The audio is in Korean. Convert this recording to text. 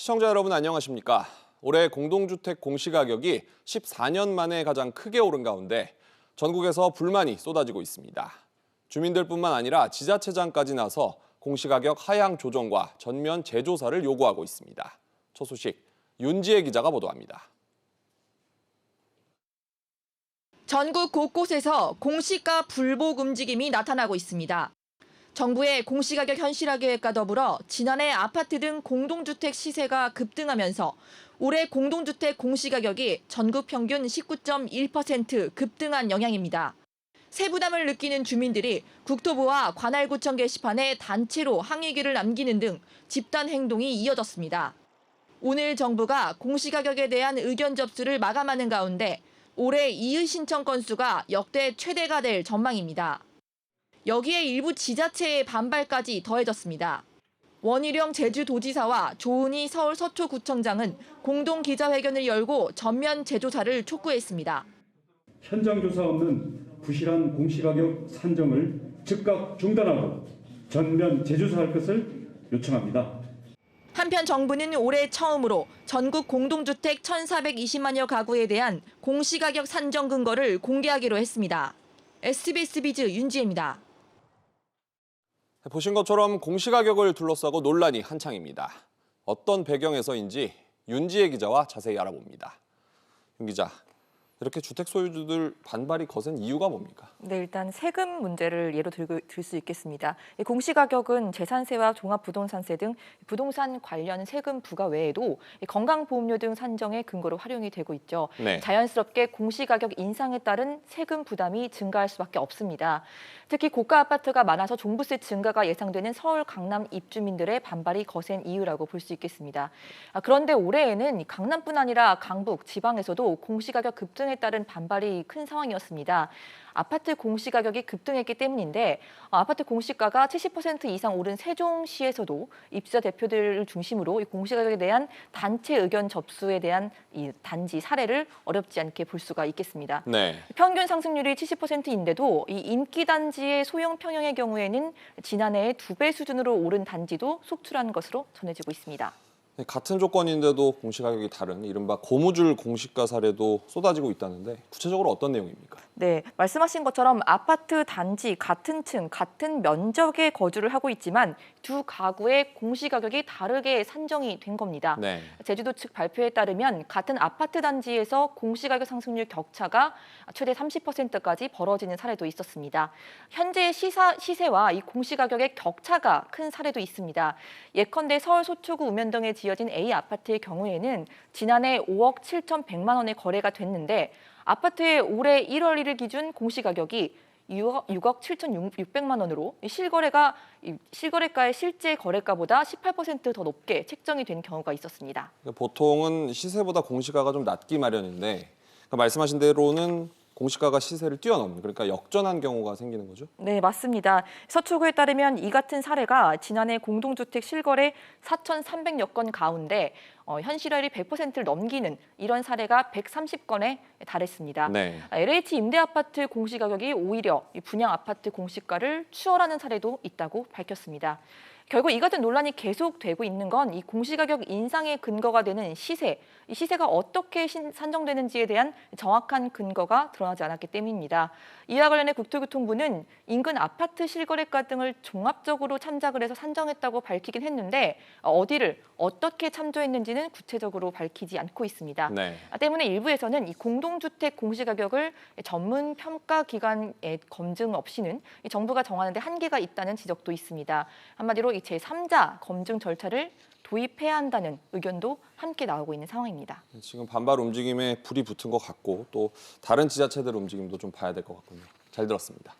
시청자 여러분 안녕하십니까? 올해 공동주택 공시가격이 14년 만에 가장 크게 오른 가운데 전국에서 불만이 쏟아지고 있습니다. 주민들뿐만 아니라 지자체장까지 나서 공시가격 하향 조정과 전면 재조사를 요구하고 있습니다. 첫 소식 윤지혜 기자가 보도합니다. 전국 곳곳에서 공시가 불복 움직임이 나타나고 있습니다. 정부의 공시가격 현실화 계획과 더불어 지난해 아파트 등 공동주택 시세가 급등하면서 올해 공동주택 공시가격이 전국 평균 19.1% 급등한 영향입니다. 세부담을 느끼는 주민들이 국토부와 관할구청 게시판에 단체로 항의글을 남기는 등 집단 행동이 이어졌습니다. 오늘 정부가 공시가격에 대한 의견 접수를 마감하는 가운데 올해 이의 신청 건수가 역대 최대가 될 전망입니다. 여기에 일부 지자체의 반발까지 더해졌습니다. 원희룡 제주도지사와 조은희 서울 서초구청장은 공동 기자회견을 열고 전면 재조사를 촉구했습니다. 현장 조사 없는 부실한 공시가격 산정을 즉각 중단하고 전면 재조사할 것을 요청합니다. 한편 정부는 올해 처음으로 전국 공동주택 1,420만여 가구에 대한 공시가격 산정 근거를 공개하기로 했습니다. SBS 비즈 윤지혜입니다. 보신 것처럼 공시가격을 둘러싸고 논란이 한창입니다. 어떤 배경에서인지 윤지혜 기자와 자세히 알아봅니다. 윤 기자, 이렇게 주택 소유주들 반발이 거센 이유가 뭡니까? 네, 일단 세금 문제를 예로 들 수 있겠습니다. 이 공시가격은 재산세와 종합부동산세 등 부동산 관련 세금 부과 외에도 건강보험료 등 산정의 근거로 활용이 되고 있죠. 네. 자연스럽게 공시가격 인상에 따른 세금 부담이 증가할 수밖에 없습니다. 특히 고가 아파트가 많아서 종부세 증가가 예상되는 서울, 강남 입주민들의 반발이 거센 이유라고 볼 수 있겠습니다. 그런데 올해에는 강남뿐 아니라 강북, 지방에서도 공시가격 급등에 따른 반발이 큰 상황이었습니다. 아파트 공시가격이 급등했기 때문인데 아파트 공시가가 70% 이상 오른 세종시에서도 입주자 대표들을 중심으로 이 공시가격에 대한 단체 의견 접수에 대한 이 단지 사례를 어렵지 않게 볼 수가 있겠습니다. 네. 평균 상승률이 70%인데도 이 인기 단지의 소형 평형의 경우에는 지난해의 2배 수준으로 오른 단지도 속출한 것으로 전해지고 있습니다. 같은 조건인데도 공시가격이 다른 이른바 고무줄 공시가 사례도 쏟아지고 있다는데 구체적으로 어떤 내용입니까? 네, 말씀하신 것처럼 아파트 단지 같은 층, 같은 면적에 거주를 하고 있지만 두 가구의 공시가격이 다르게 산정이 된 겁니다. 네. 제주도 측 발표에 따르면 같은 아파트 단지에서 공시가격 상승률 격차가 최대 30%까지 벌어지는 사례도 있었습니다. 현재 시세와 이 공시가격의 격차가 큰 사례도 있습니다. 예컨대 서울 서초구 우면동에 지어진 A 아파트의 경우에는 지난해 5억 7,100만 원의 거래가 됐는데 아파트의 올해 1월 1일 기준 공시가격이 6억 7,600만 원으로 실거래가의 실제 거래가보다 18% 더 높게 책정이 된 경우가 있었습니다. 보통은 시세보다 공시가가 좀 낮기 마련인데 말씀하신 대로는 공시가가 시세를 뛰어넘는 그러니까 역전한 경우가 생기는 거죠? 네, 맞습니다. 서초구에 따르면 이 같은 사례가 지난해 공동주택 실거래 4,300여 건 가운데 현실화율이 100%를 넘기는 이런 사례가 130건에 달했습니다. 네. LH 임대아파트 공시가격이 오히려 분양 아파트 공시가를 추월하는 사례도 있다고 밝혔습니다. 결국 이 같은 논란이 계속되고 있는 건 이 공시가격 인상의 근거가 되는 시세, 이 시세가 어떻게 산정되는지에 대한 정확한 근거가 드러나지 않았기 때문입니다. 이와 관련해 국토교통부는 인근 아파트 실거래가 등을 종합적으로 참작을 해서 산정했다고 밝히긴 했는데 어디를 어떻게 참조했는지는 구체적으로 밝히지 않고 있습니다. 네. 때문에 일부에서는 이 공동주택 공시가격을 전문 평가 기관의 검증 없이는 이 정부가 정하는 데 한계가 있다는 지적도 있습니다. 한마디로 이 제3자 검증 절차를 도입해야 한다는 의견도 함께 나오고 있는 상황입니다. 지금 반발 움직임에 불이 붙은 것 같고 또 다른 지자체들 움직임도 좀 봐야 될 것 같군요. 잘 들었습니다.